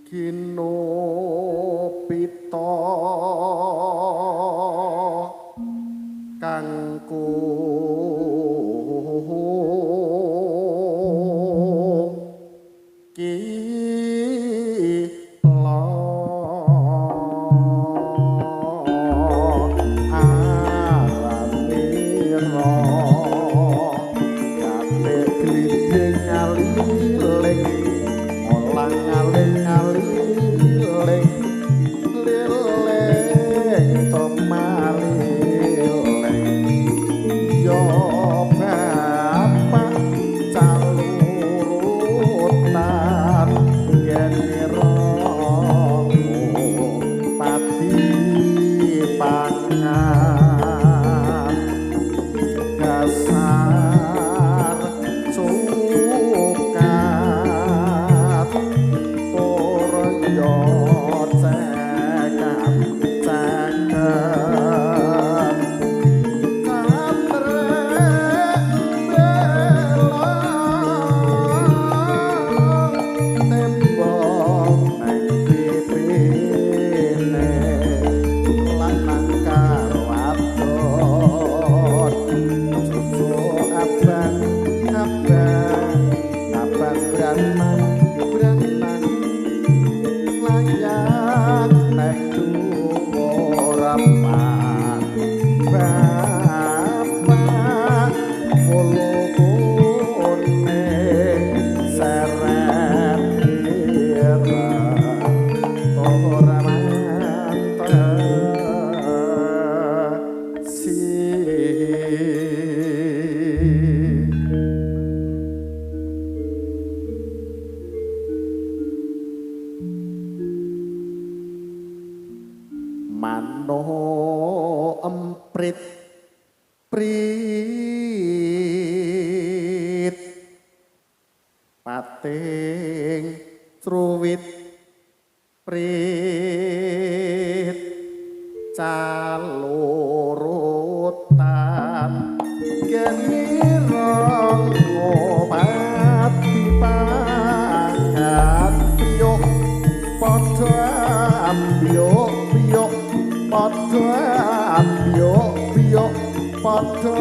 Kinopita kangku mano emprit prit pating truwit prit calurutan genirong ngobati pangat yuk padha ambiyuk biyuk padha ambiyuk biyuk padha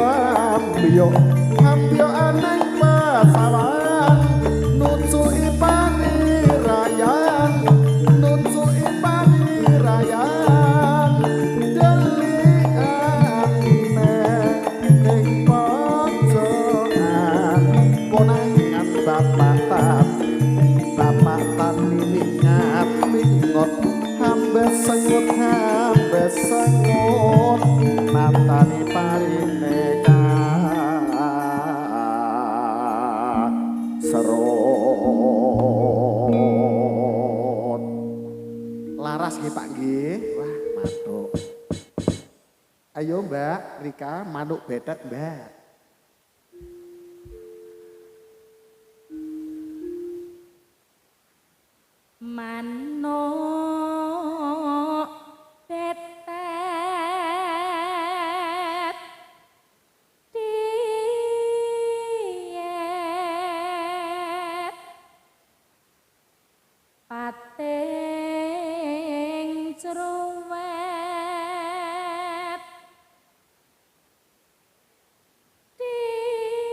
ambiyuk ambiyuk aneng pasawan nucuki panirayan nucuki panirayan delikane ing pojokan konangan bapak tani mingat mingot hamba sengut matani parineka serot laras nggih Pak nggih wah matuk ayo Mbak Rika manuk betet Mbak manuk betet diet pating ceruwet diet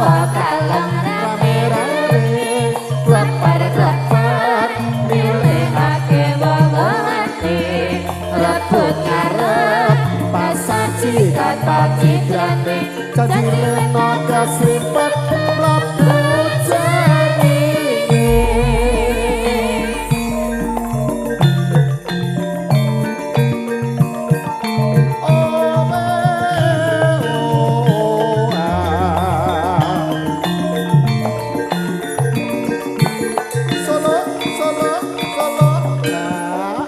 kalem rame-rame Klepar-klepar milihake wewengane rebut ngarep pasaci kata citrane janji leno kesrimpet mlebu jaringe Solo, solo, solo, nah,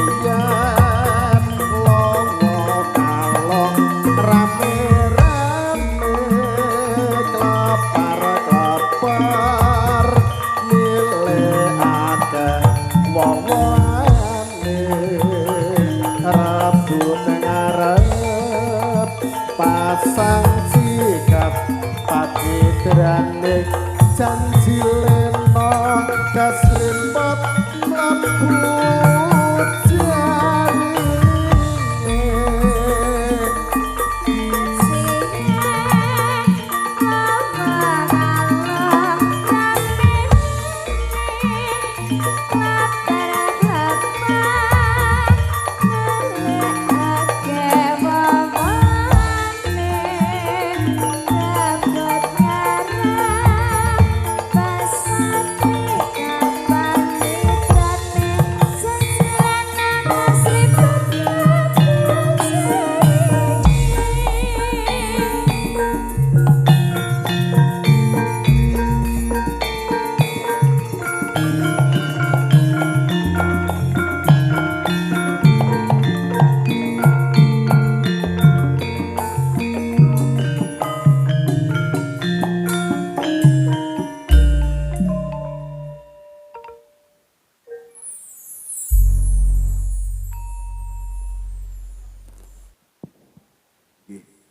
siap-siap longo kalong rame-rame klepar-klepar milihake wong-wongane rebut ngarep pasang sikap pacitrane janji leno kasrimpet mlebu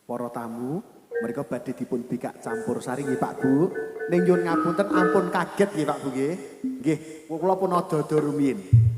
para tamu, mereka badhe dipun bikak campur sari nggih Pak Bu. Ning nyuwun ngapunten ampun kaget nggih Pak Bu nggih. Nggih, kula pun ada-ada rumiyin.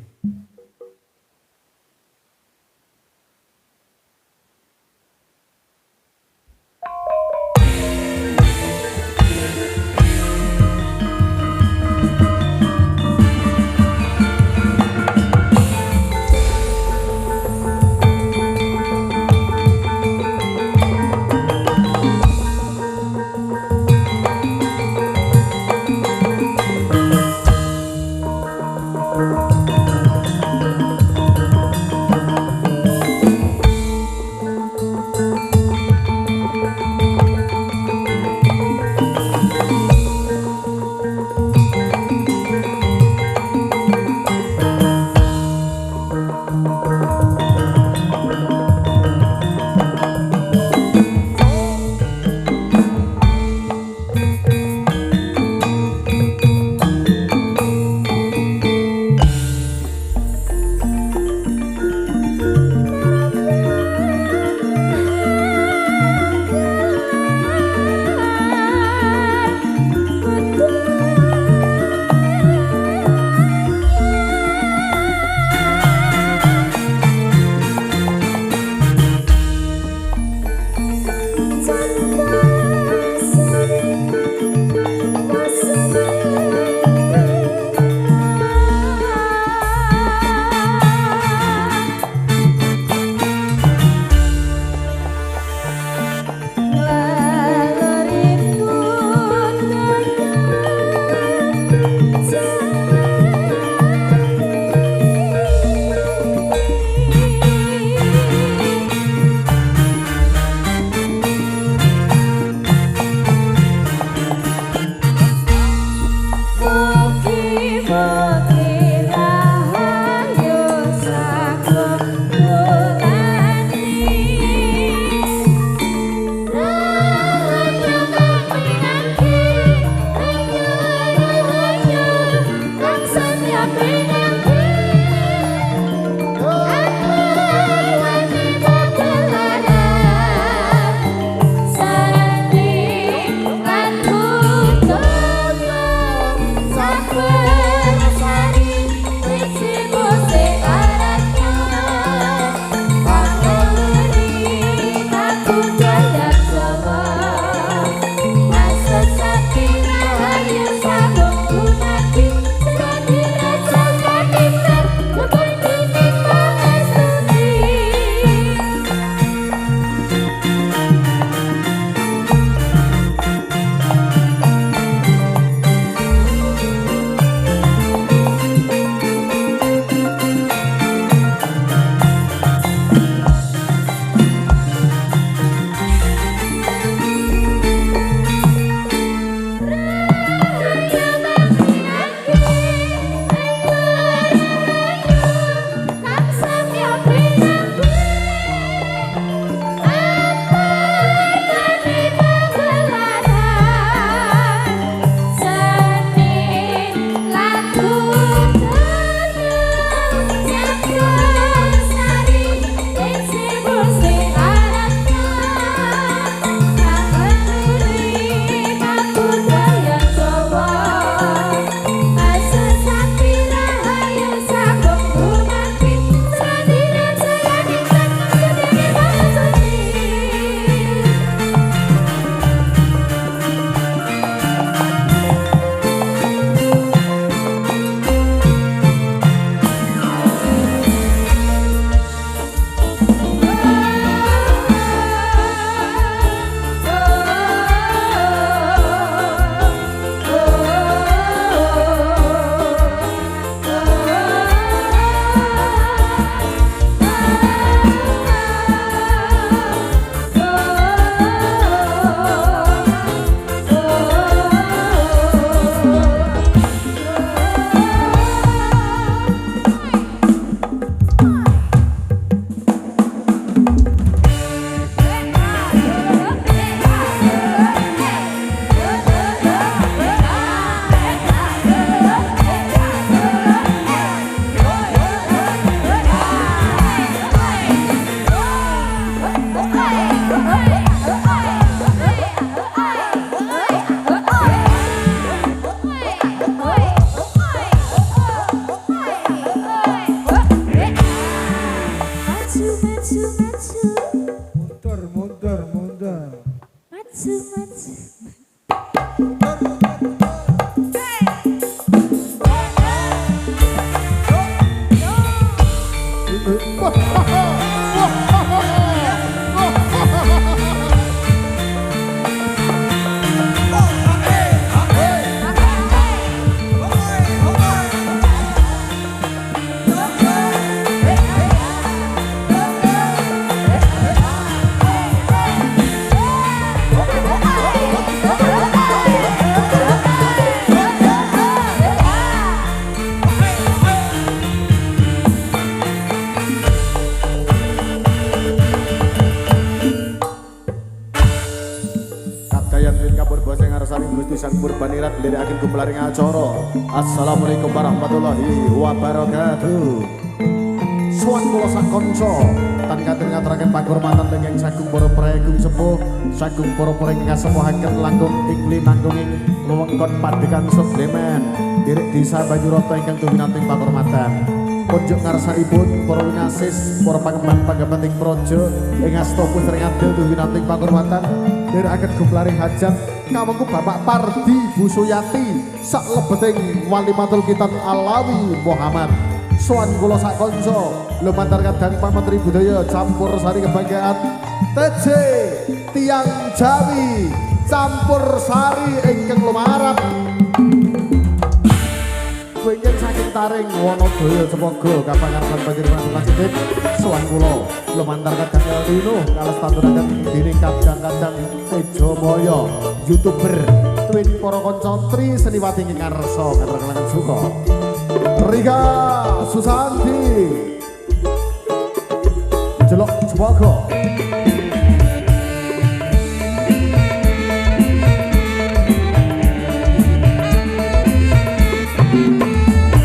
Sang Purbanirat lirikaken gumelaring acara. Assalamualaikum warahmatullahi wabarakatuh. Suwan kula sak kanca tan katur ngaturaken panghormatan dhateng sagung para praegung sepuh, sagung para praing ngasepuhaken langkung ing linanggunging wewengkon Padekan Suplemen, Direk Desa Banyuroto ingkang tuwinanting panghormatan. Punjuk ngarsanipun para winasis, para pangemban ing praja ing asta putri adil tuwinanting panghormatan. Nderekaken gumelaring hajat kawengku Bapak Pardi Bu Suyati sak lebeting Walimatul Kitab Alawi Muhammad. Sowan kula sak kanca lumantar kadang Pamenteri Budaya campur sari kebahagiaan TJ Tiang Jawi campur sari ingkang lumarap wingking saking taring Wonodaya Cepogo kapangarsan panjenengan lanjutip. Sowan kula lumantar kadang Elino kales tanduraken dening kadang-kadang Tejo Moyo YouTuber twin para kanca Tri Seniwati ing ngarsa katrangan suka Rika Susanti Jelok Cepogo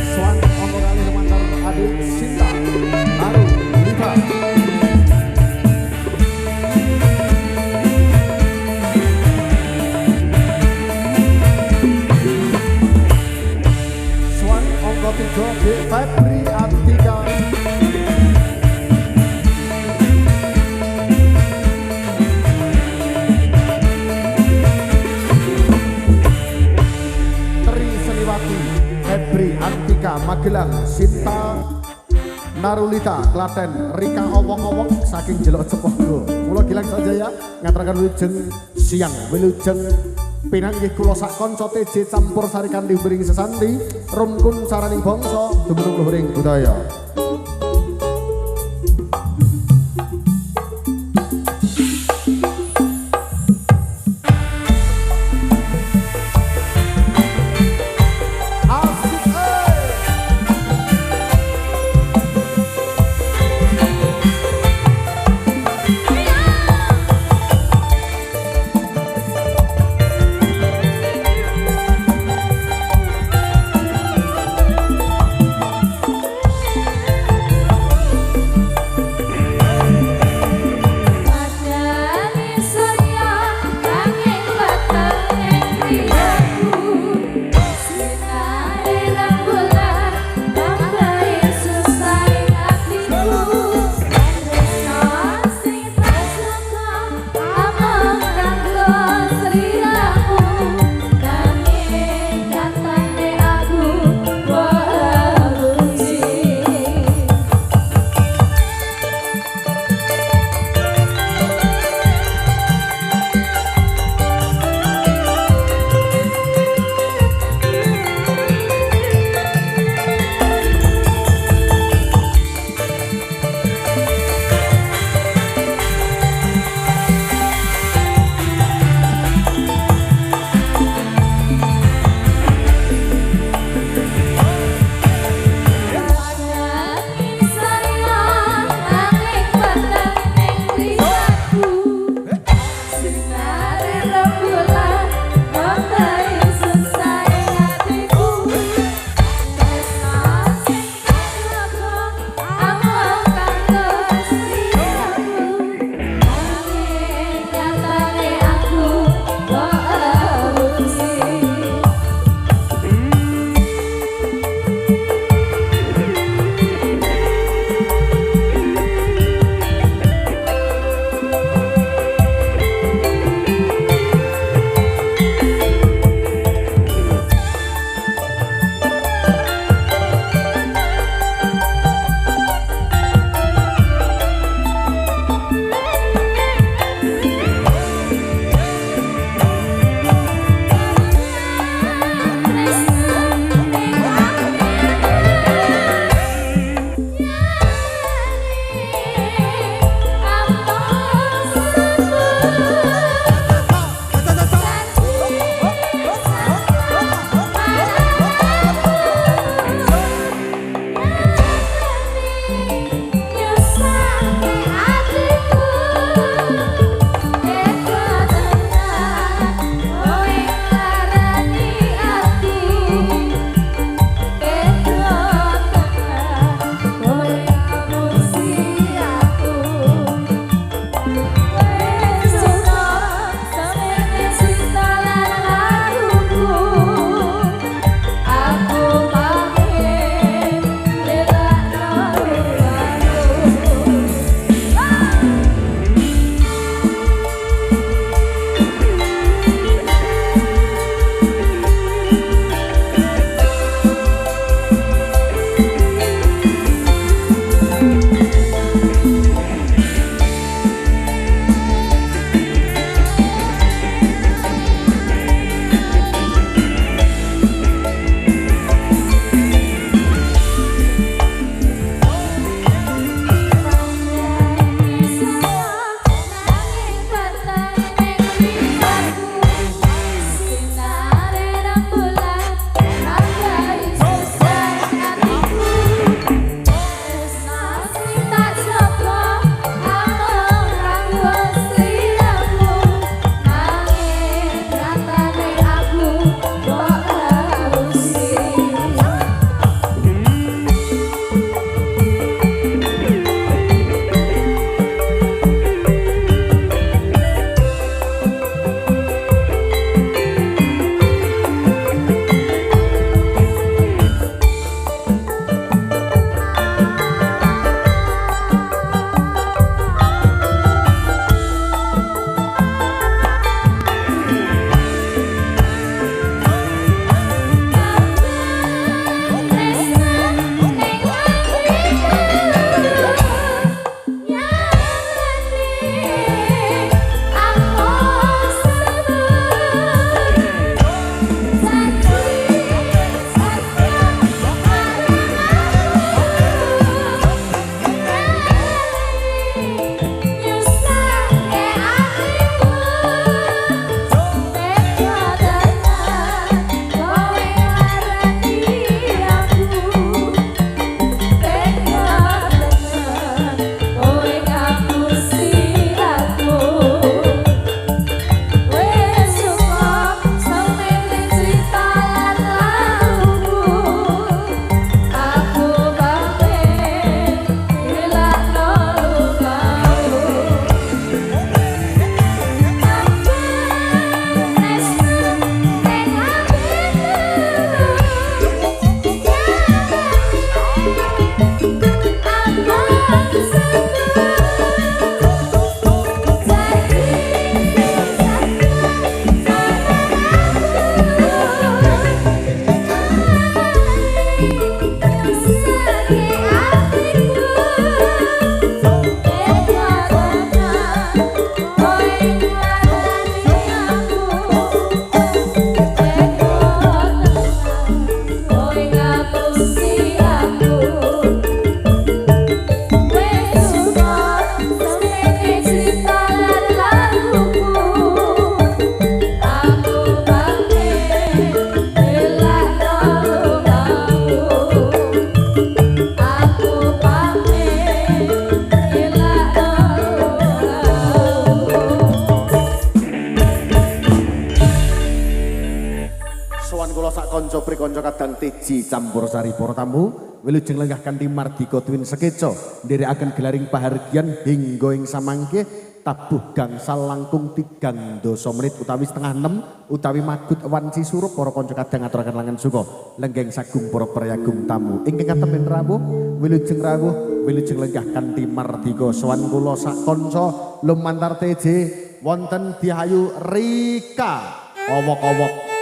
Swan Ongko kali lumantar adik Sinta Baru Rika Tiga di Febri Antika Tri Seniwati Febri Antika Magelang Sinta Narulita Klaten Rika Owong-owong saking Jelok Cepogo. Kula Gilang saja ya ngaturaken wilujeng siang wilujeng pinanggih kula sak kanca TJ campur sari kanthi bering sesanti rumkun saraning bangsa dumunung luhuring budaya. Sowan kula sak kanca prikanca kadang teji campur sari para tamu wilujeng lenggah kanthi mardika tuwin sekeca nderekaken gelaring pahargyan hingga ing samangke tabuh gangsal langkung 3 menit utawi setengah 6 utawi magut wanci surup para kanca kadang ngaturaken langen suka lenggeng sagung para prayagum tamu ingkang katemen rawuh wilujeng lenggah kanthi mardika sowan kula sak kanca lumantar teji wonten Dihayu Rika owok-owok.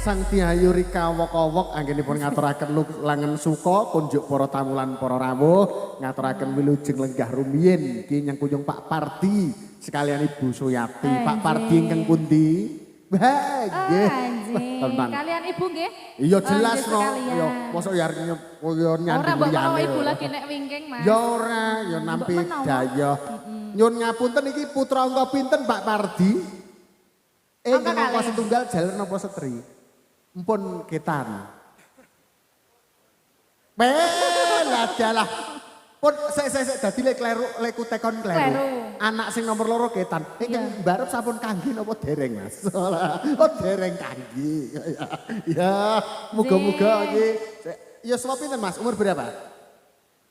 Sang Dihayu Rika wok-wok anggenipun ngaturaken langen suka kunjuk para tamu lan para rawuh ngaturaken wilujeng lenggah rumiyin iki nyengkuyung Pak Pardi sekalian Ibu Suyati. Pak Pardi ingkang pundi? Nggih. Tenan. Kalian Ibu nggih? Iya jelas no. Ya mosok ya nyanding liyane. Ora mbok menawa Ibu lagi nek wingking Mas. Ya ora, ya nampi daya. Nyun ngapunten iki putra angka pinten Pak Pardi? Angka setunggal jaler napa setri? Mpun ketan. Lah dalah. Pun sik dadi lek leku tekon kleru. Anak sing nomor loro ketan. Ingkang mbarep sampun kangge napa dereng Mas? Oh dereng kangge. Ya, muga-muga iki ya suwe pinten Mas? Umur berapa?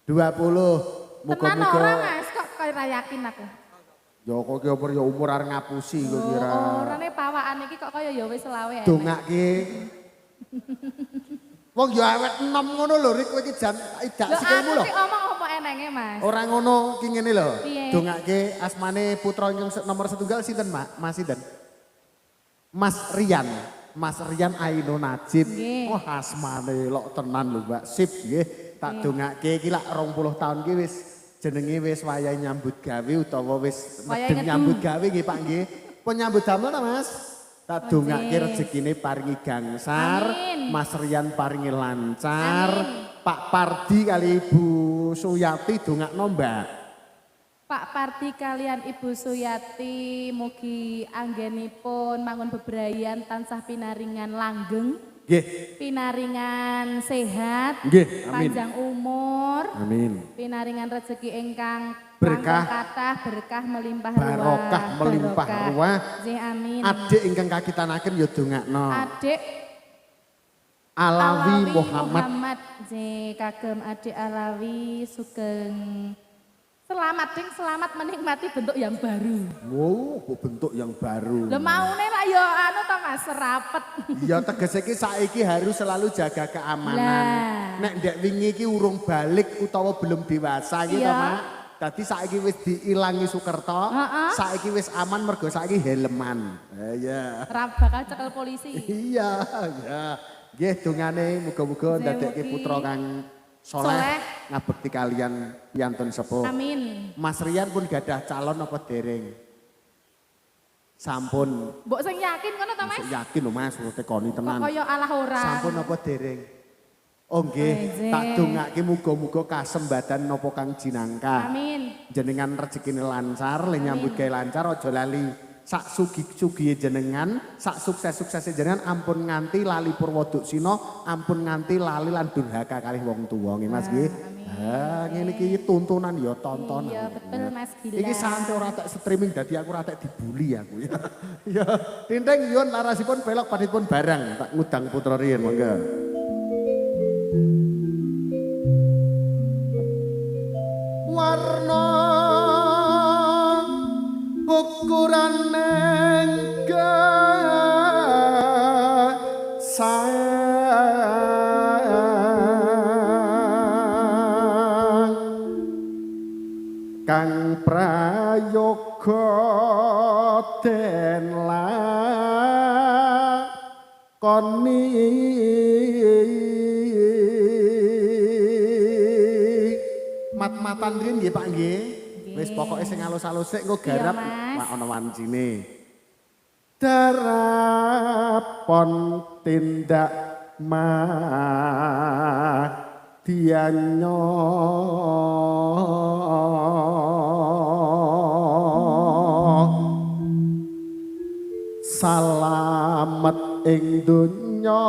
20. Tenan ora Mas, kok kaya yakin aku. Ya kok ki umur arep ngapusi kok kira. Orane pawakan iki kok kaya ya wis selawe. Dongake. Wong ya awet enom ngono lho Rik kowe iki jan idak sikilmu lho. Aku omong apa enenge Mas? Ora ngono ki ngene lho. Dongake asmane putra ingkang nomor setunggal sinten Mas sinten? Mas Rian. Mas Rian Aino Najib. Oh asmane lok tenan lho Mbak. Sip nggih. Tak dongake iki lak 20 taun ki wis jenenge wis wayahe nyambut gawe utawa wis medeng nyambut gawe nggih Pak nggih. Pun nyambut damel ta Mas? Tak dongake rezekine paringi gangsar, Mas Rian paringi lancar, Pak Pardi kali Ibu Suyati dongakno Mbak. Pak Pardi kalian Ibu Suyati mugi anggenipun mangun bebrayan tansah pinaringan langgeng. Nggih. Pinaringan sehat, nggih, amin. Panjang umur, amin. Pinaringan rezeki ingkang berkah, kathah, berkah melimpah ruah, barokah melimpah ruah. Amin. Adik ingkang kakitanaken ya dongakno. Adik Alawi Muhammad. Kagem adik Alawi sugeng selamat menikmati bentuk yang baru. Wow, bentuk yang baru. Lho maune lah ya anu to Mas serapet. Ya tegese iki saiki harus selalu jaga keamanan. Nek ndek wingi iki urung balik utawa belum dewasa iki to Mak. Dadi saiki wis diilangi Sukerto, saiki wis aman mergo saiki helman. Iya. Ora bakal cekel polisi. Iya, ya. Nggih dongane muga-muga ndadekke putra kang soleh ngabekti kalian piyantun sepuh. Amin. Mas Rian pun gadah calon apa dereng? Sampun. Mbok sing yakin ngono to Mas? Yakin lho Mas, tekoni tenan. Kok kaya alah ora. Sampun apa dereng? Oh nggih, tak dongake muga-muga kasembadan napa Kang Jinangka. Amin. Jenengan rezekine lancar, le nyambut gawe lancar aja lali sak sugi-sugihe jenengan, sak sukses-suksese jenengan ampun nganti lali Purwoduksina, ampun nganti lali lan durhaka kalih wong tuwa nggih Mas nggih. Ha ngene iki tuntunan ya tontonan. Iya betul Mas Gila. Iki santai ora tak streaming dadi aku ora tak dibuli aku ya. Ya, tinteng yun larasipun belok padipun barang tak ngudang putra riyen monggo. Warna ukuran kang prayoga den lakoni mat-matan riyen nggih Pak nggih. Wis pokoke sing alus-alus sik engko Iya, garap Mas. lak ana wancine. Darapon tindak dianyo salamet ing donya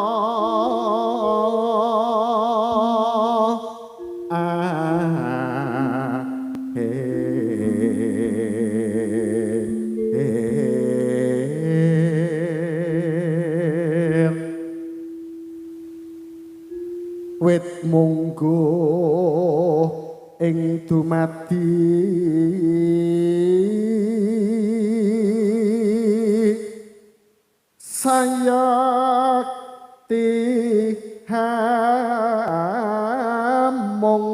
wit mungguh ing dumadi sayakti hamung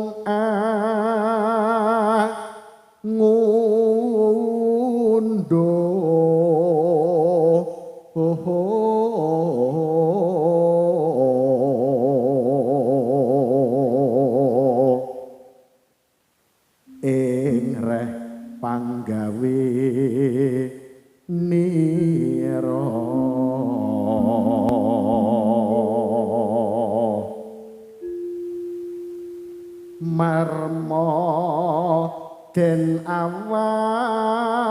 ngunduh ing reh panggawe nira marmo den awas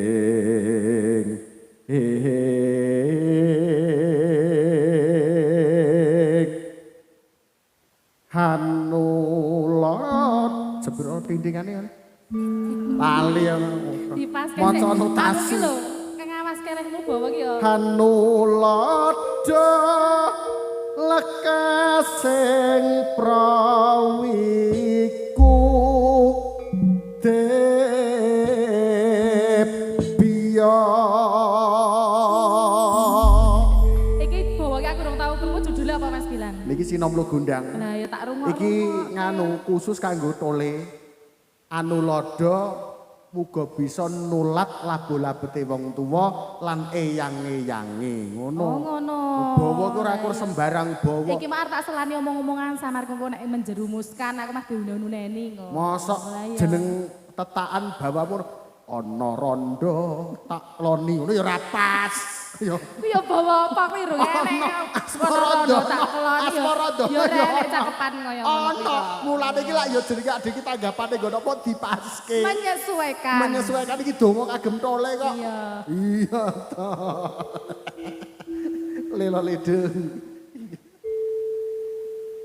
eling Hanulot jebul pindingane kan lali Dipaske maca sik. notasi Anu ki lho, kang awas kerehmu bawa ki ya. Hanulada lekasing prawiku debya Iki bawa ki aku durung tau krungu judule apa Mas Gilang? niki sinomlo gondang Nah, ya tak rungokno. iki nganu khusus kanggo tole Anulada muga bisa nulat labu-labete wong tuwa lan eyang-eyange ngono. Oh, ngono. Bawa ku ora kur sembarang bawa. Iki mak arep tak selani omong-omongan samarku kok nek menjerumuskan aku mah diuneni kok. Mosok Lah iya. jeneng tetakan bawamu ana rondo tak loni ngono ya ora pas. Ya Ku ya bawa apa kuwi rung enek. Asmarondo. Tak keloni ya. Asmarondo. Ya ora enek cakepan kaya ngono. ana mulane iki lak ya jenenge adik kita tanggapane nggo napa dipaske. Menyesuaikan. Menyesuaikan iki donga kagem tole kok. Iya. Iya ta. Lelo ledeng.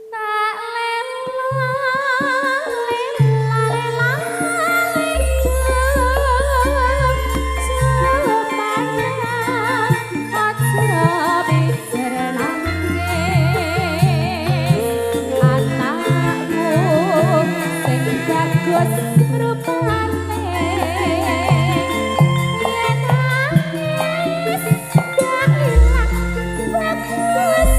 Tak lelo lela lela Bagus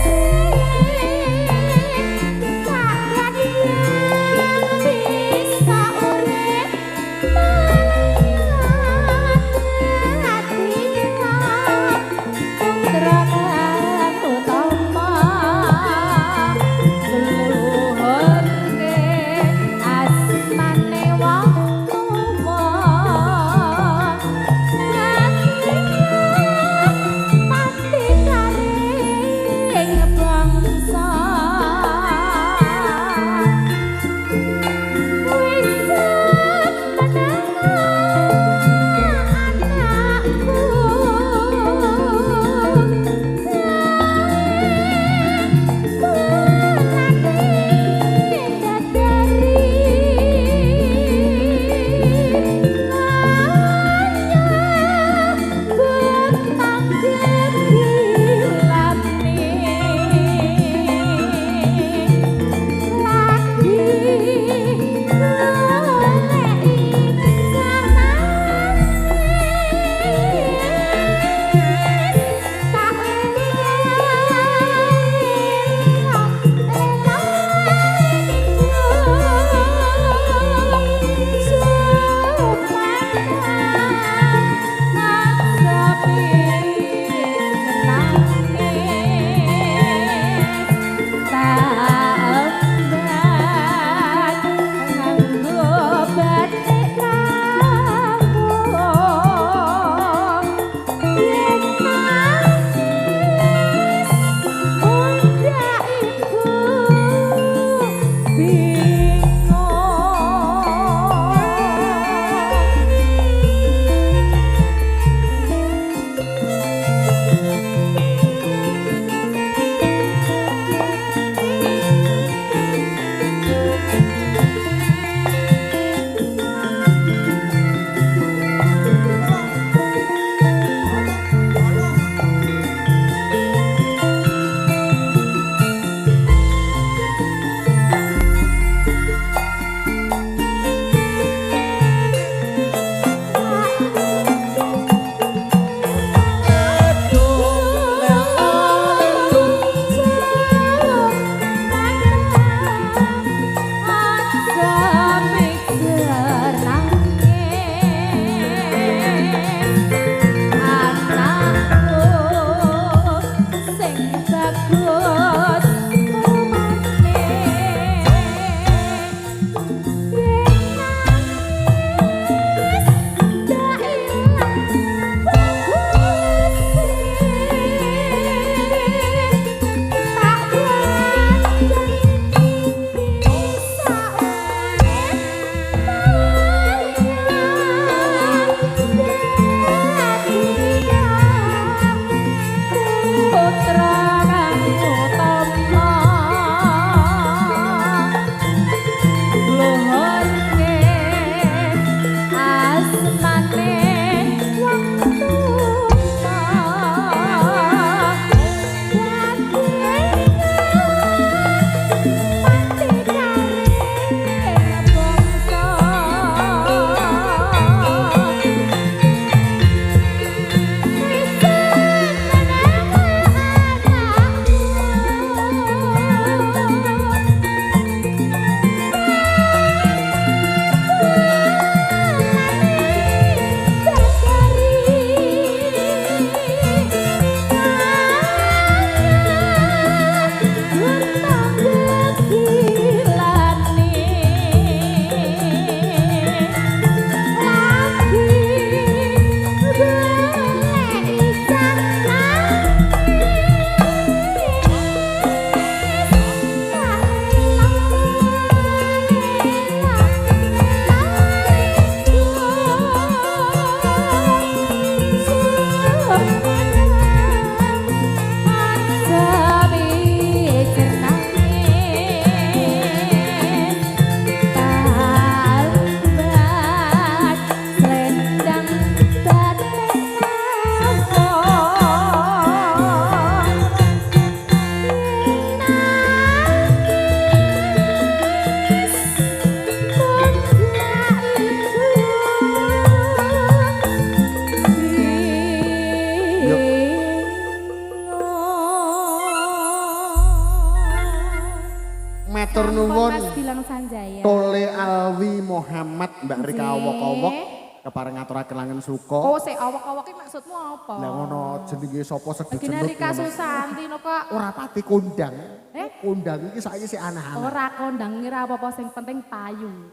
Matur nuwun. Mas Gilang Sanjaya. Tole Alwi Muhammad Mbak Rika Nggih. awok-awok kepareng ngaturaken langen suka. Oh, sik awak-awak iki maksudmu apa? Lah ngono jenenge sapa sedhet Gini Rika Susanti no kok. ora pati kondang. Eh? Kondang iki saiki sik anak-anak. Ora kondang ngira apa-apa sing penting payu.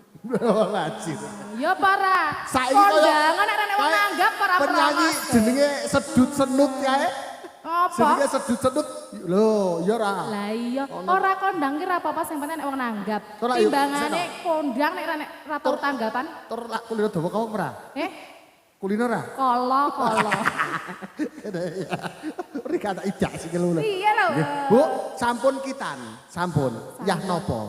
Lajir. Ya para. Saiki Kondangan nek wong nanggap para penyanyi jenenge sedut senut kae. Apa? Jenenge sedut senut. Lho, ya ora. Lah iya, ora kondang kira apa-apa sing penting nek wong nanggap. Ora, yuk, Timbangane seno. kondang nek ratur tanggapan. Tur lak kulino dawa kau ora? Eh, Kulino ora? kolo. Rika tak ijak sikil lho. Iya lho. Nggih. Bu, sampun kitan. Sampun. Yah napa?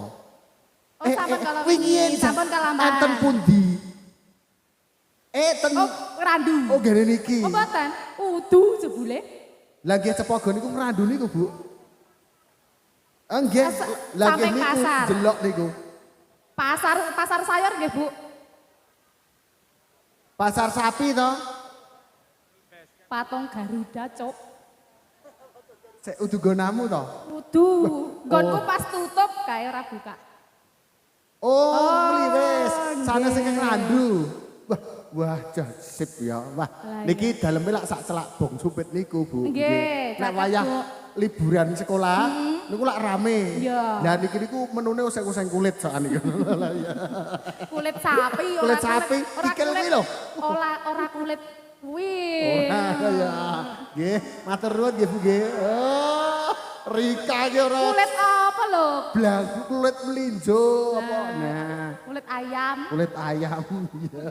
Oh, sampun kalau wingi, sampun kalamban. Enten pundi? Ten Oh, randu. Oh, gene niki. Oh, mboten. Udu jebule. Lagi cepogo niku ngrandu niku, Bu. Nggih, lagi sampai niku pasar. jelok niku. Pasar sayur nggih, Bu. Pasar sapi to. Patung Garuda, Cuk. Sik udu gonamu to. Udu. Nggonku pas tutup kae ora buka. Oh, mliwis. Sana nggih. sing ngrandu. Wah, sip ya. Wah, Lah, niki daleme lak sak celak bong supit niku, Bu. Nggih, Nek caket, wayah Bu. liburan sekolah, niku lak rame. Iya. Lah niki niku menune useng-useng kulit soal niku. Lah iya. Kulit sapi, Kulit sapi, ikil kuwi lho. Ora kulit kuwi. Oh, ya. Nggih, matur nuwun nggih, Bu nggih. Oh, Rika ki ora Kulit apa lho? blangu kulit melinjo apa. Nah, Kulit ayam. kulit ayam. Iya.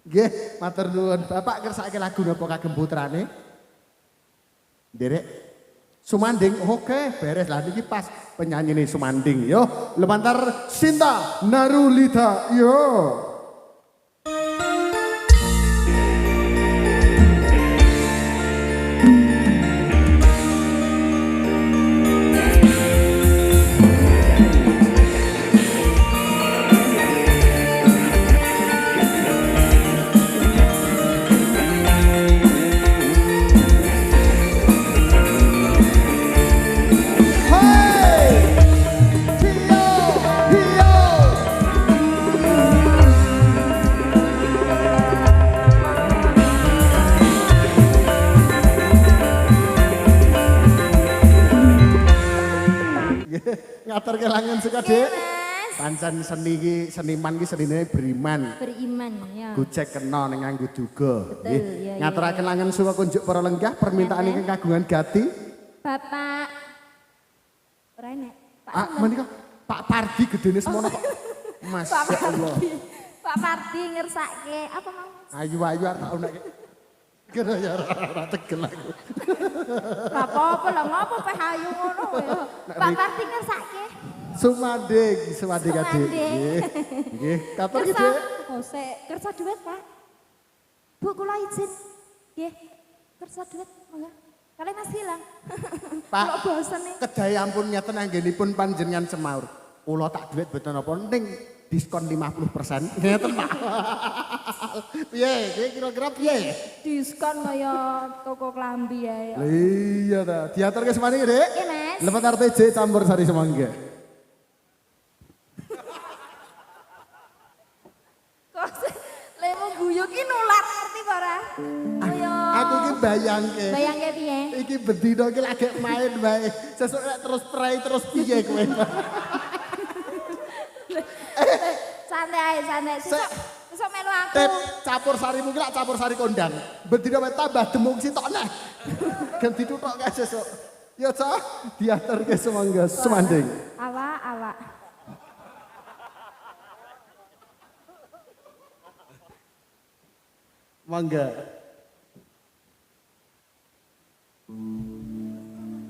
Nggih, matur nuwun. Bapak kersake lagu napa kagem putrane? Derek Sumanding, oke, beres lah niki pas penyanyi nih Sumanding, yo. Lemantar Sinta Narulita, yo. Hey! Hiyo! Hiyo! Ngatur kelangan suka dek. Mas, Pancen seni ki seniman ki senine beriman. beriman ya. Gojek kena ning nganggo duga. Betul, Nggih. iya, Ngaturaken langen suka kunjuk para lenggah permintaan ingkang kagungan gati. Bapak ora enek. Pak Ah, menika Pak Pardi gedene semono kok. Masya Allah. Pak Pardi ngersake apa mau? Ayu-ayu arep tak unek. Kena ya ora tegel aku. Lah apa lah ngopo peh ayu ngono ya. Pak Pardi ngersake. Sumanding, Sumanding Adik. Sumanding. Nggih. Nggih, katur ki, Kersa, Dik. oh sik kersa duit, Pak. Bu kula izin. Nggih. Kersa duit monggo. Kalian Mas Gilang. Pak. Kula bosen nih. Kedai ampun nyeten anggenipun panjenengan semaur. Kula tak duit mboten apa ning diskon 50%. Ngeten, Pak. Piye? Kowe kira-kira piye? Diskon kaya toko klambi ae. Lah iya ta. Diaturke Sumanding, Dik. Iya, Mas. Lepet RTJ campur sari semangga. Lemu guyu ki nular ngerti kok ora? Kaya Aku ki bayangke. bayangke piye? Iki bendina iki lagi main bae. Sesuk nek terus prai terus piye kowe? Santai, santai. Sesuk melu aku. Tep campur sarimu ki lak campur sari kondang. Bendina wae tambah demung sitok neh. Gen dituthuk kae sesuk. Ya cah, diaturke semangga Sumanding. Awak. Mangga.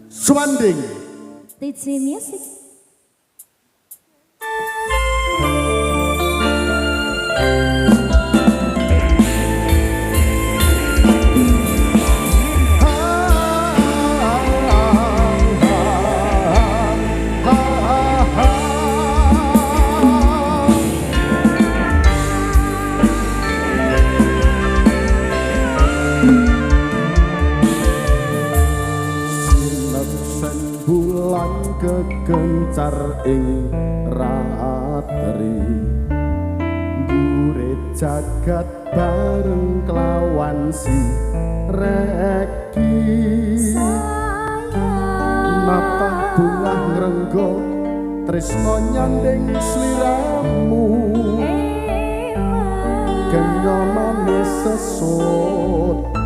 Sumanding. DJ Music. Bulan keken kegencar ing ratri gurit jagat bareng kelawan si reki nata bunga ngrenggo tresno nyanding sliramu kenya manis sesotyaku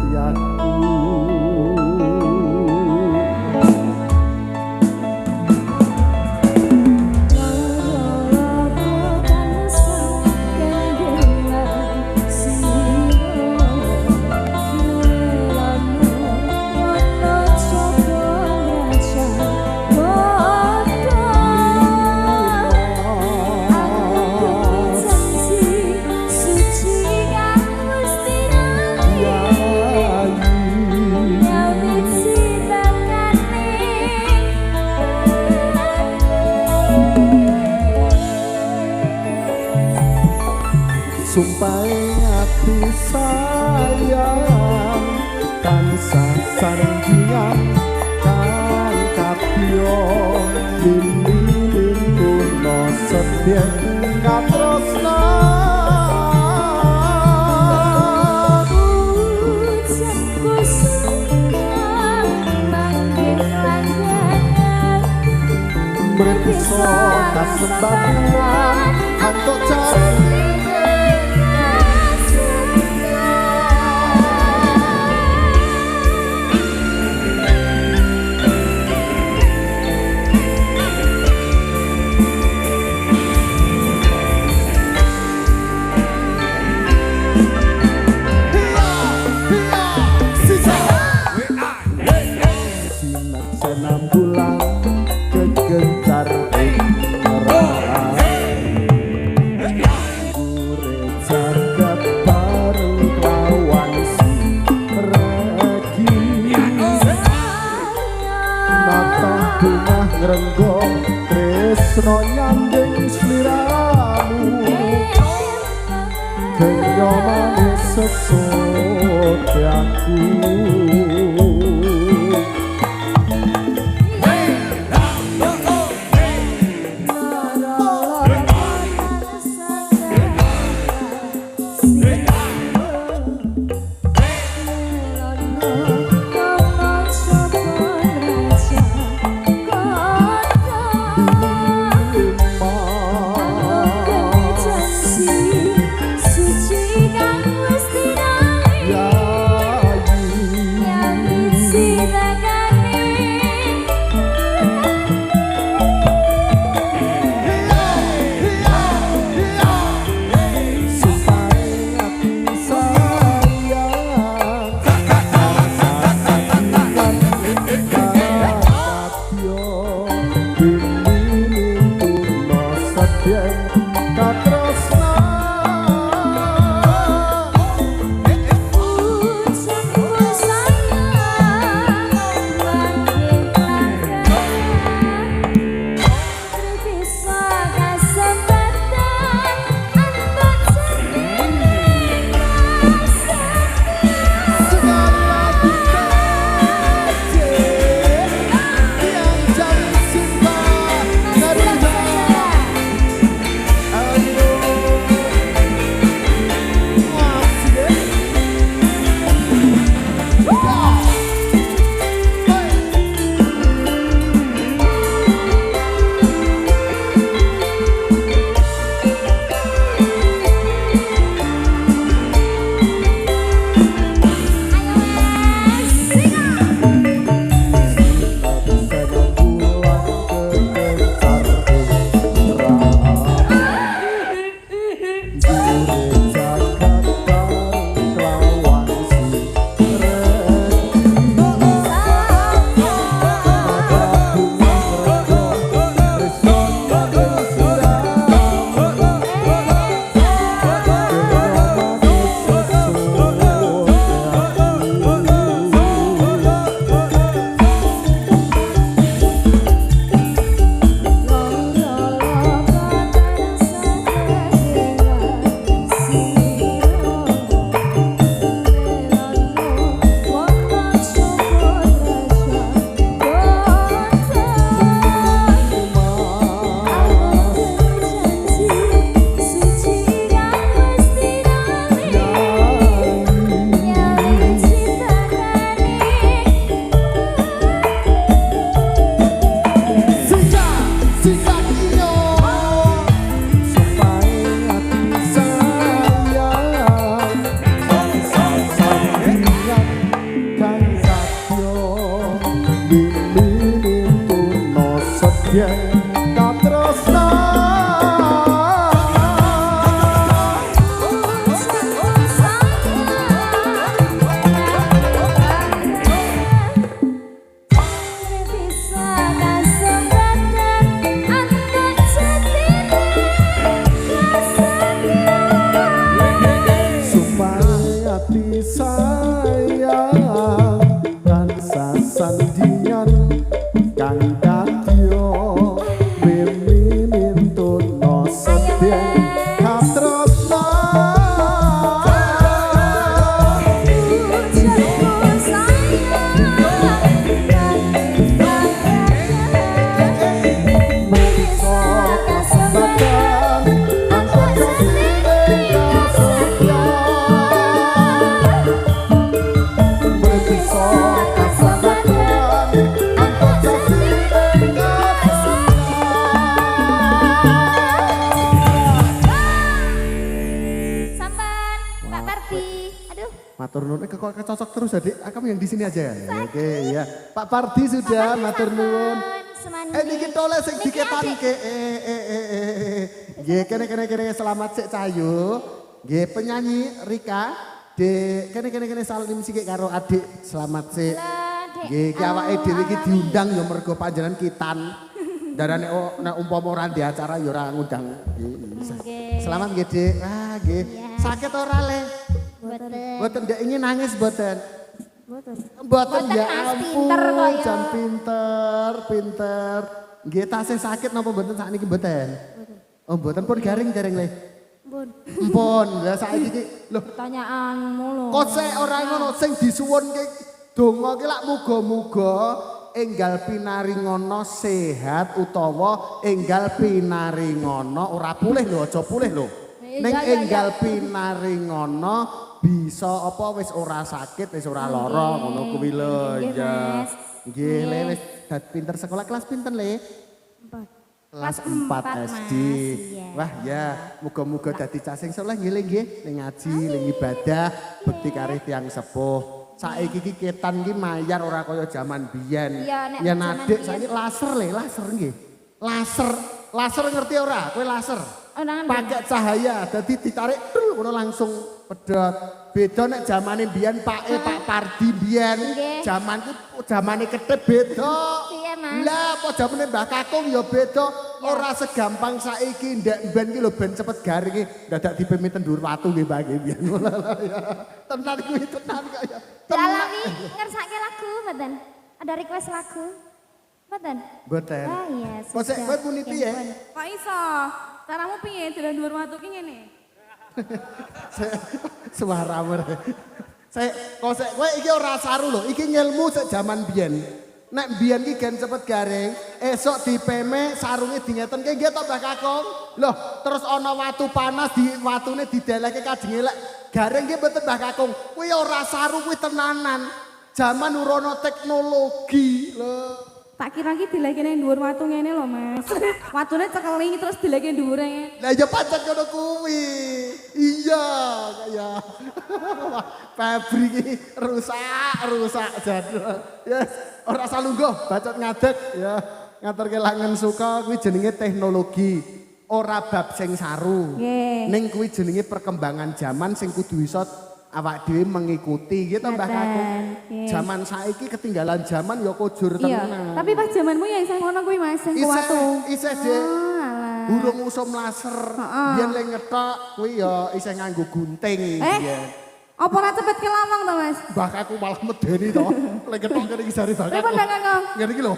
sumpah ati sayang tansah sandingan kan kapio lili-lili sedih katrosna ucapku sayang manggih langganan berpisah kasembahan untuk cari bulan kegencar ing gure jagat bareng lawan si reki nata bunga ngrenggo tresno nyanding sliramu kenya manis sesotyaku matur nuwun kok kecocok terus Adik. Kamu yang di sini aja. Oke ya. Pak Pardi sudah matur nuwun. Niki tole sing diketanke. Nggih kene selamat sik Cahyo. Nggih penyanyi Rika. Dek kene salim sithik karo Adik selamat sik. Nggih ki awake dhewe iki diundang ya mergo panjenengan kitan. Darane nek umpama ora di acara ya ora ngundang. Selamat nggih Dik. Ah nggih. Sakit ora Le? Mboten Dek ingin nangis mboten. Mboten ya ampun. Jan pinter. Nggih tasih sakit napa mboten sakniki mboten? Oh mboten pun garing dereng Le. Mpun. Lah saiki iki lho Pertanyaanmu lho. kok sik ora ngono sing disuwunke donga ki lak muga-muga enggal pinaringono sehat utawa enggal pinaringono ora pulih lho aja pulih lho. Ning enggal pinaringono bisa apa wis ora sakit wis ora lara ngono kuwi lho ya. Nggih Le wis pinter sekolah kelas pinten Le? Kelas 4 SD. Wah ya, muga-muga dadi cah sing saleh nggih nggih, ning ngaji, ning ibadah, bekti karo tiyang sepuh. Saiki iki ketan iki mayar ora kaya jaman biyen. Ya adik saiki laser nggih. Laser ngerti ora? Kowe laser. Pakai cahaya, dadi ditarik ngono langsung pedot. Beda nek zamane biyen Pak Pardi biyen. Zamane ketep beda. Lah apa jamane Mbah Kakung ya beda. Ora segampang saiki ndek ben ki lho ben cepet garing dadak dipemiten dhuwur watu nggih Mbah nggih biyen. Tenan kuwi tenan kok ya. Dalami ngersake lagu mboten? Ada request lagu? Mboten? Mboten. Ah iya. Kok sik kowe muni piye? Kok iso? Caramu piye dalan dhuwur watu ki ngene? Suara mer. Kok sik kowe iki ora saru lho, iki ngilmu sik jaman biyen. Nek biyen ki gen cepet garing, esok dipeme sarunge dingetenke nggih to Mbah Kakung. Loh, terus ana watu panas di watune dideleke kajenge lek garing nggih mboten Mbah Kakung. Kuwi ora saru kuwi tenanan. Zaman urono teknologi lho. Tak kira ki dileke ning dhuwur watu ngene lho, Mas. Watune cekeling terus dileke dhuwure. Lah ya pancen ngono kuwi. Iya, kaya. Febri ki rusak jadul. Yes, ora salungguh bacot ngadeg ya. Ngaturke langen suka kuwi jenenge teknologi. Ora bab sing saru. Ning kuwi jenenge perkembangan zaman sing kudu iso awak dhewe mengikuti gitu Mbah Kakung. Zaman saiki ketinggalan zaman ya kujur tenan. Tapi pas zamanmu ya isih ngono kuwi Mas, sing watu. Isih Dik. Burung usum laser. Biyen le ngetok kuwi ya isih nganggo gunting biyen. Apa ora cepet kelawang to Mas? Mbah Kakung malah medeni to. Le ngetok kene iki jare Mbah Kakung. Mbah Kakung. Ngene iki lho.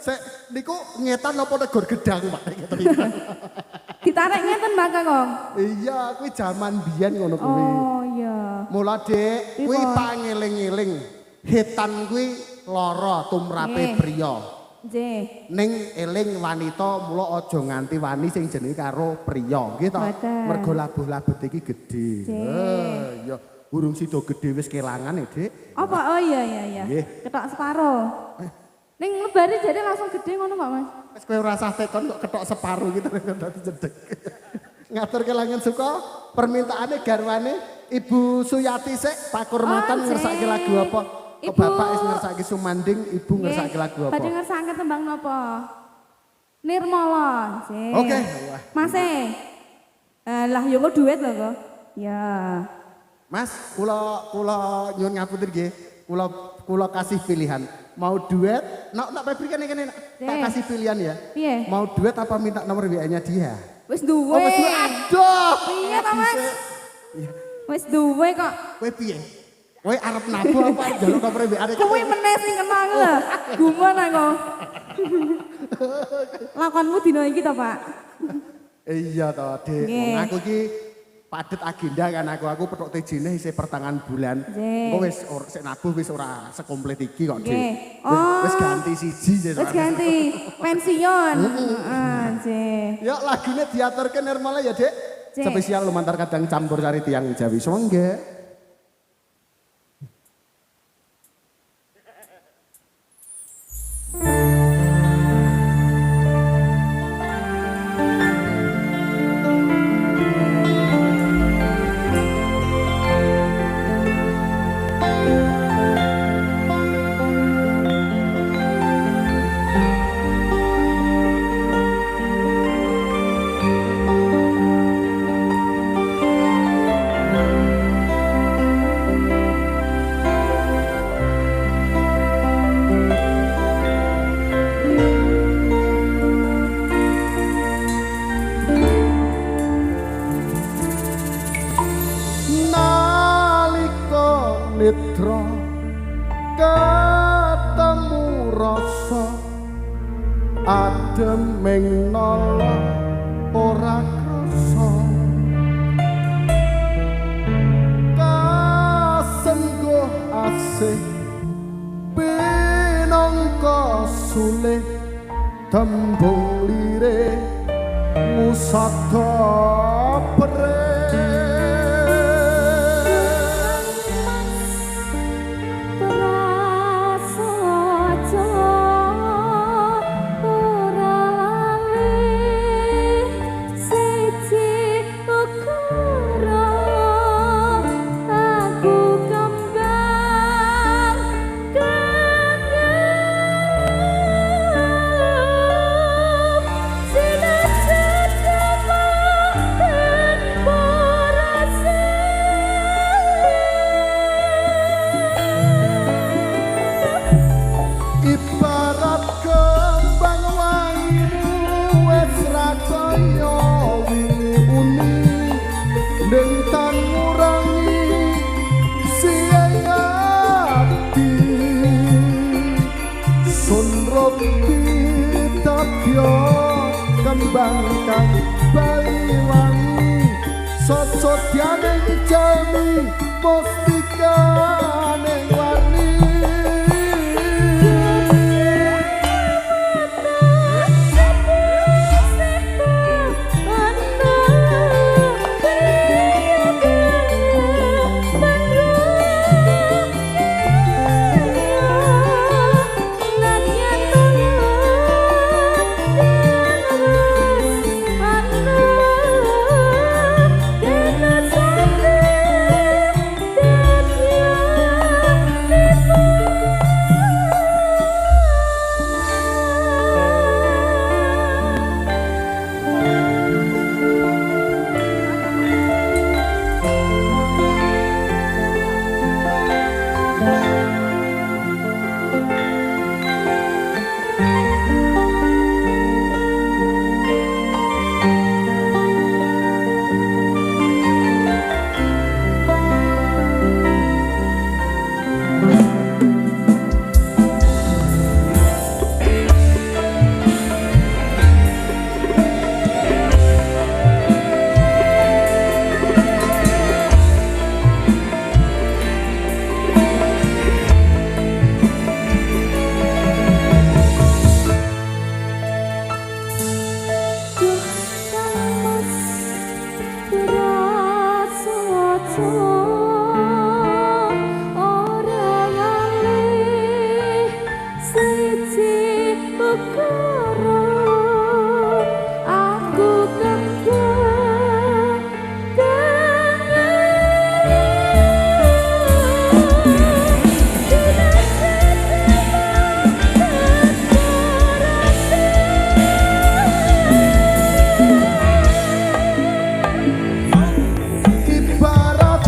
Sik niku ngetan apa negor gedang Pak ngeten iki. Ditarik ngeten Mbah Kakung. Iya, kuwi jaman biyen ngono kuwi. Oh iya. Mula Dik, kuwi pangeling-eling. Hitan kuwi lara tumrape priya. Nggih. Ning eling wanita mula aja nganti wani sing jenenge karo priya, nggih to. Mergo labuh-labet iki gedhe. Ya, burung sida gedhe wis kelangan ya, Dik. Apa? Oh iya. Ketok separo. Ning lebare jare langsung gede ngono kok, Mas. Wis kowe ora usah tekon kok ketok separuh gitu dadi cedhek. Ngatur kelangan suka permintaane garwane Ibu Suyati sik pakurmatan ngersake lagu apa? Kok Bapak wis ngersake Sumanding, Ibu ngersake lagu apa? Badhe ngersake tembang napa? Nirmala, nggih. Oke. Mas lah yo kok duit lho kok. Ya. Mas, kula nyuwun ngapunten nggih. Kula kasih pilihan. Mau duet? Nak Febri kan kene tak kasih pilihan ya. Piye? Mau duet apa minta nomor WA-nya dia? Wis duwe. Oh, wis duwe. Aduh. Piye to, Mas? Wis duwe kok. Kowe piye? Kowe arep nabu apa njaluk nomor WA-ne? Kuwi meneh sing kenal lho. Gumun aku. Lakonmu dino iki to, Pak? Iya to, Dik. Wong aku iki padet agenda kan aku petuk TJ-ne isih pertengahan bulan. Engko wis sik nabuh wis ora sekomplit iki kok, Dik. Wis ganti siji wis ganti pensiun. Heeh, nggih. Ya lagune diaturke Nirmala ya, Dik. Spesial lumantar kadang campur sari tiyang Jawi. Songge. mitra ketemu rasa ademing nala ora krasa kasengguh asih pinangka sulih tembung lire musada perih kembang kang baliwangi sosodyaning jami mustikaning warni ibarat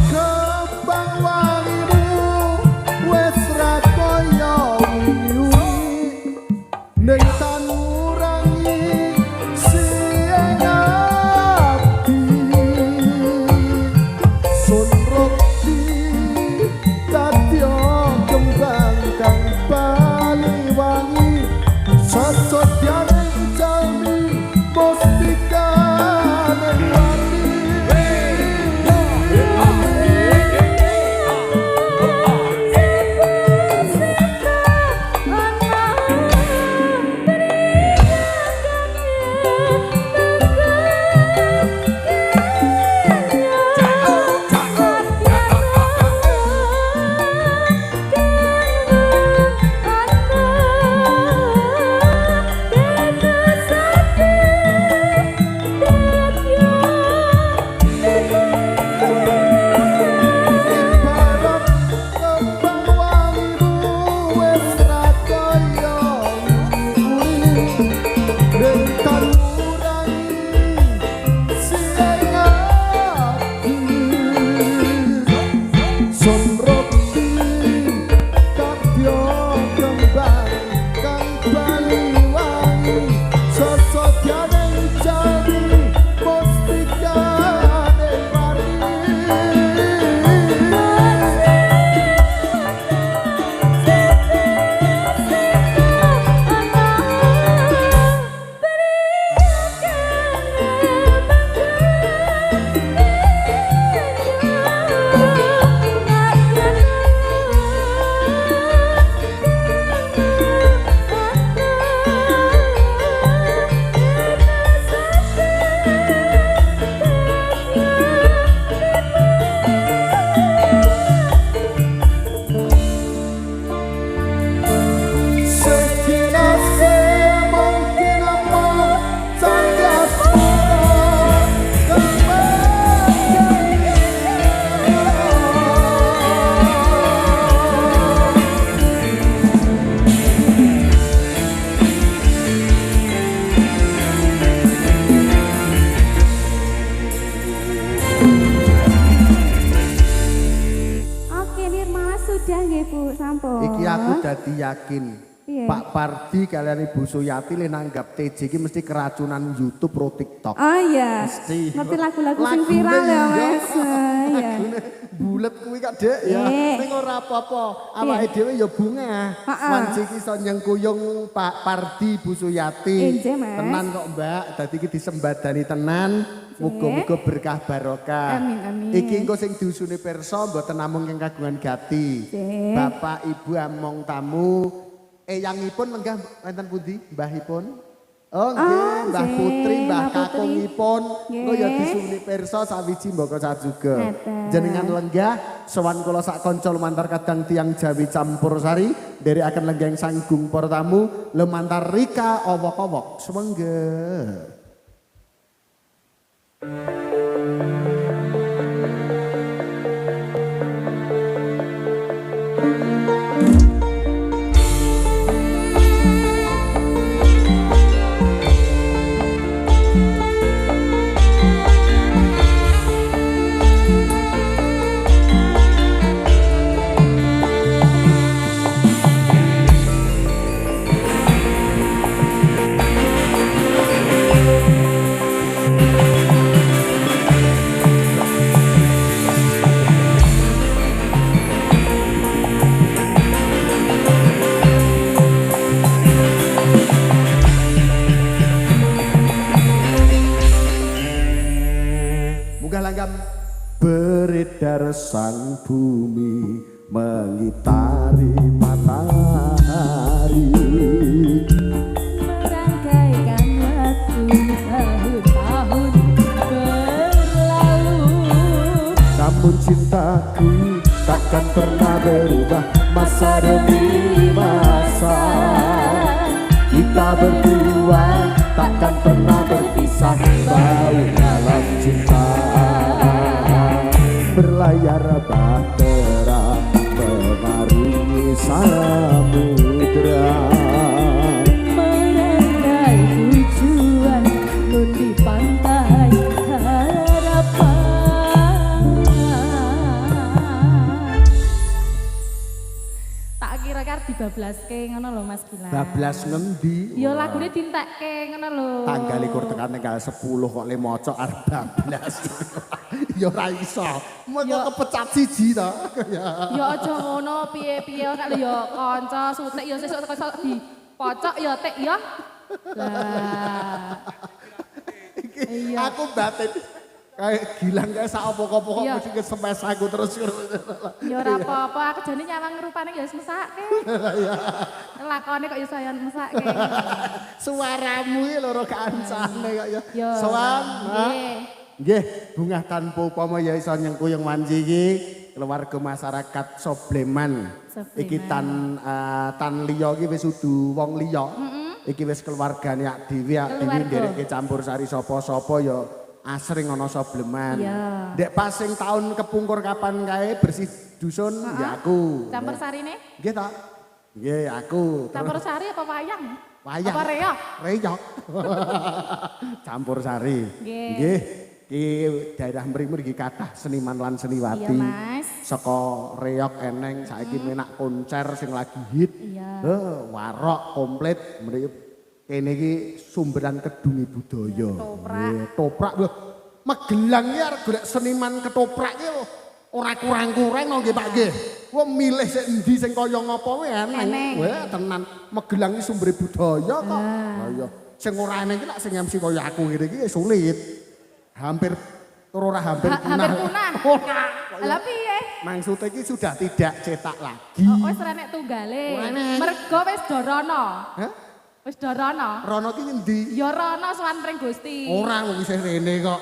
dadi yakin. Piye? Pak Pardi kalian Ibu Suyati le nanggap TJ iki mesti keracunan YouTube pro TikTok. Oh iya. Mesti. Ngerti lagu-lagu sing Lagune viral ya, iya. Mas. Iya. Lagune bulet kuwi kok, Dek, ya. Ning ora apa-apa. Awake dhewe ya bunga. Wanci iki iso nyengkuyung Pak Pardi Ibu Suyati. Enje, Mas. Tenan kok, Mbak. Dadi iki disembadani tenan. Muga-muga berkah barokah. Amin, amin. Iki engko sing diusuni pirsa mboten namung ing kagungan gati. Nggih. Bapak Ibu among tamu, eyangipun lenggah wonten pundi mbahipun? Oh nggih, Mbah nggih, Putri, Mbah Mbah Putri. Kakungipun. Engko ya Nggih. disuni pirsa sawiji mbaka sajuga. Ngeten. Jenengan lenggah sowan kula sak kanca lumantar kadang tiang Jawi campur sari, nderekaken lenggah ing sanggung para tamu lumantar Rika owok-owok. Sumangga. Munggah langgam beredar sang bumi mengitari matahari. Merangkaikan waktu tahun-tahun berlalu. Namun cintaku takkan pernah berubah masa demi masa. Kita berdua takkan pernah berpisah bau dalam cinta. Berlayar bahtera mengarungi samudra. Merangkai tujuan nun di pantai harapan. Tak kira-kira dibablaske ngono lho Mas Gilang. Bablas ngendi? Ya lagune dintekke ngono lho. Tanggal 21 tekan tanggal 10 kok le maca arep bablas. Ya ora iso. Mengko kepecat siji to. Ya aja ngono piye-piye nek lho ya kanca sutik ya sesuk teko di pocok ya tik ya. Lah. Iya. Aku batin kayak Gilang kayak sak opo-opo kok Iya. mesti kesempes aku terus. Ya ora apa-apa, aku jane nyawang rupane ya wis mesake. Lakone kok ya saya mesake. Suaramu iki loro kancane kok ya. Ya. Sowan. Nggih. Nggih, bungah tanpa upama ya iso nyengkuyung wanci iki keluarga masyarakat Sobleman. Sobleman. Iki tan liya iki wis udu wong liya. Iki wis keluargane ak dhewe ndereke campur sari sapa-sapa ya asring ana Sobleman. Iya. Ndek pas sing taun kepungkur kapan kae bersih dusun ya aku. Campur sarine? Nggih ta? Nggih aku. Campur sari apa wayang? Wayang. Apa reok? Reyok. Campur sari. Nggih. Nggih. Iki daerah mriku iki kathah seniman lan seniwati. Iya, Mas. Saka reok eneng saiki menak konser sing lagi hit. Iya. Warok komplit mriki kene iki sumberan kedungi budaya. Toprak. Nggih, toprak lho. Magelang iki arep golek seniman ketoprak iki lho. Ora kurang-kurang nggih Pak nggih. Wong milih sik endi sing kaya ngapa wae eneng. Eneng. Wah, tenan. Magelang iki sumbere budaya kok. Lah iya. Sing ora eneng iki lak sing MC kaya aku ngene iki sulit. Hampir ora hampir punah. Hampir punah. Ora. Lah piye? Maksud iki sudah tidak cetak lagi. Oh, wis renek tunggale. Ora enek. Mergo wis dorono. Hah? Wis dorono. Rono ki ngendi? Ya rono suwantring Gusti. Ora wong isih rene kok.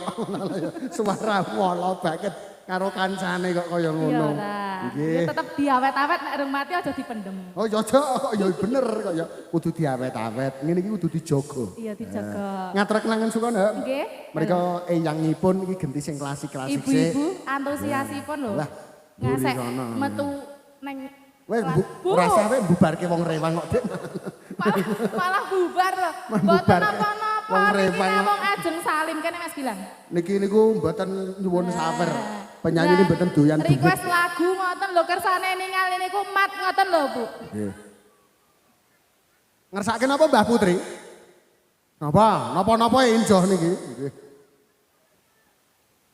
Suara wala banget karo kancane kok kaya Ya ngono. ora. Nggih. Ya tetep diawet-awet nek rung mati aja dipendem. Oh ya aja kok ya bener kok ya kudu diawet-awet. Ngene iki kudu dijaga. Iya dijaga. Ngatur kenangan suka ndak? Nggih. Mereka eyangipun iki genti sing klasik-klasik sik. Ibu-ibu antusiasipun lho. Lah, mburi Ngasek sono. metu neng Weh, Bu. ora sampe mbubarke wong rewang kok, Dik. malah bubar lho. Malah Mboten bubar. napa-napa. Wong Niki rewang. namung ajeng salim kene Mas Gilang. Niki niku mboten nyuwun sawer. Penyanyi ini mboten doyan duit. Request lagu ngoten lho kersane ningali niku mat ngoten lho Bu. Nggih. Ngersake napa Mbah Putri? Napa enjoh niki? Nggih.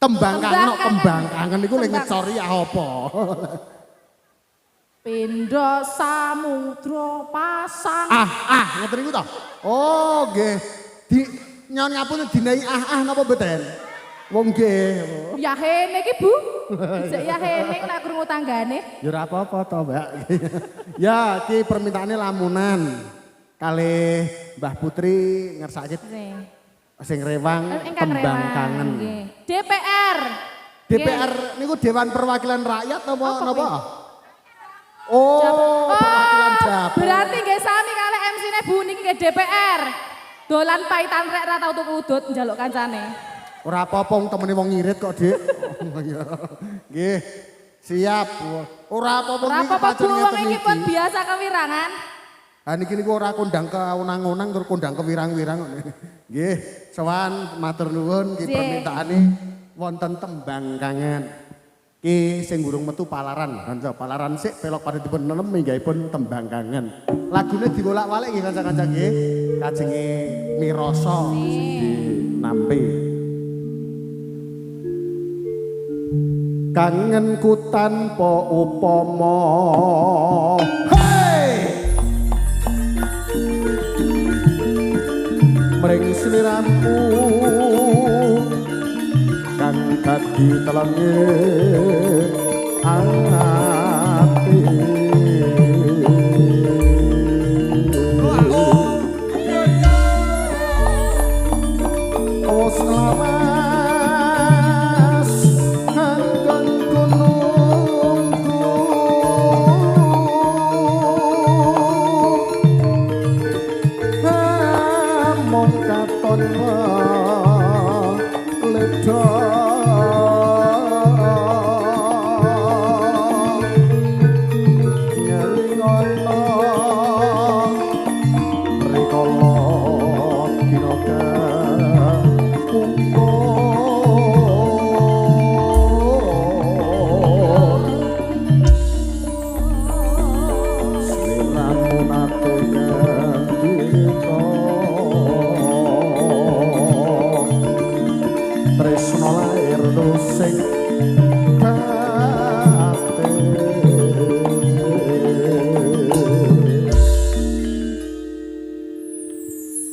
Tembang kangen niku lek ngecori apa? Pindho samudra pasang. Ngeten niku to. Oh, nggih. Nyon ngapun dinai napa mboten? Wong nggih. Ya hene iki, Bu. Jek ya hene nek krungu tanggane. Ya ora apa-apa to, Mbak. Ya, iki permintaane lamunan. Kalih Mbah Putri ngersake sing rewang tembang kangen. Nggih. DPR. DPR niku Dewan Perwakilan Rakyat napa? Oh, perwakilan Jabar. Berarti nggih sami kalih MC-ne Bu niki nggih DPR. Dolan paitan rek ra tau tuku udut njaluk kancane. Ora apa-apa wong temene wong ngirit kok, Dik. Nggih. Siap. Ora apa-apa Ora niki apa-apa Bu, pacul wong ngeten iki iki. pun biasa kewirangan. Ha niki niku ora kondang ke unang-unang tur kondang ke wirang-wirang. Nggih, sowan matur nuwun ki permintaane wonten tembang kangen. Ki sing burung metu palaran, kanca palaran sik pelok pada dipun nenem minggahipun tembang kangen. Lagune diwolak-walik nggih kanca-kanca nggih. Kajenge mirasa nampi. Kangenku tanpa upama. Hey! Mring sliramu kang dadi telenge ati. Oh selawas kangkon gunungku mong katon leda ngelingono rikala kira sliramu nate ngendika tresno lair sing kate.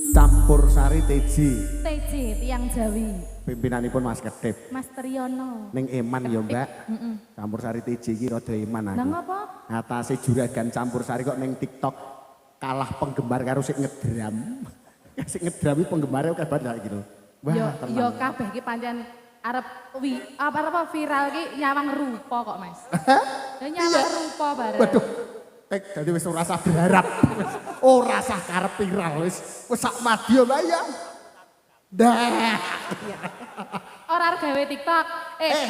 Campur Sari Teji TJ Tiang Jawi. pimpinanipun Mas Ketip Mas Triyono. ning Eman ya Mbak. Campur Sari Teji iki rada eman Lah aku. ngapa? Atase juragan Campur Sari kok ning TikTok kalah penggemar karo sing ngedram. Sing ngedrami penggemare akeh banget iki lho. Wah, Yo tenang. kabeh iki pancen arep apa viral ki nyawang rupa kok, Mas. Ya nyawang rupa bareng. Waduh. Dadi wis ora usah berharap. Ora usah karep viral wis sak madya Mbak ya. Dah. Ora arep gawe TikTok.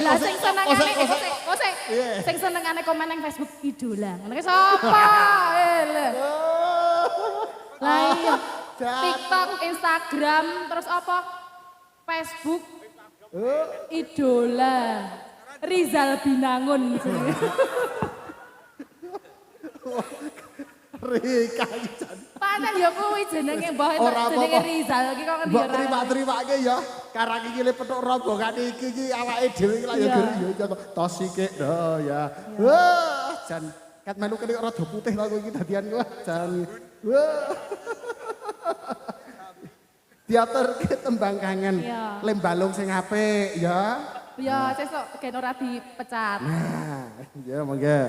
Lah sing senengane kose. Sing senengane komen nang Facebook idola. Ngono ki sapa? Lho. Lah iya. TikTok, Instagram, terus apa? Facebook. Idola. Rizal Binangun. Rika iki jan. Pancen ya kuwi jenenge mbah Ora jenenge apa-apa. Rizal iki kok Mbok terima-terimake ya. Karang iki le petuk rombongan iki awake dhewe iki lah ya guru ya tos iki ya. Wah, jan kat melu kene rada putih lho iki dadian wah jan. Wah. Teater ke tembang kangen. Iya. Lembalung sing apik ya. Ya sesuk gen ora dipecat. Nah, ya monggo.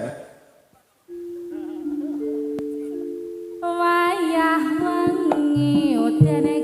Wayah wengi udane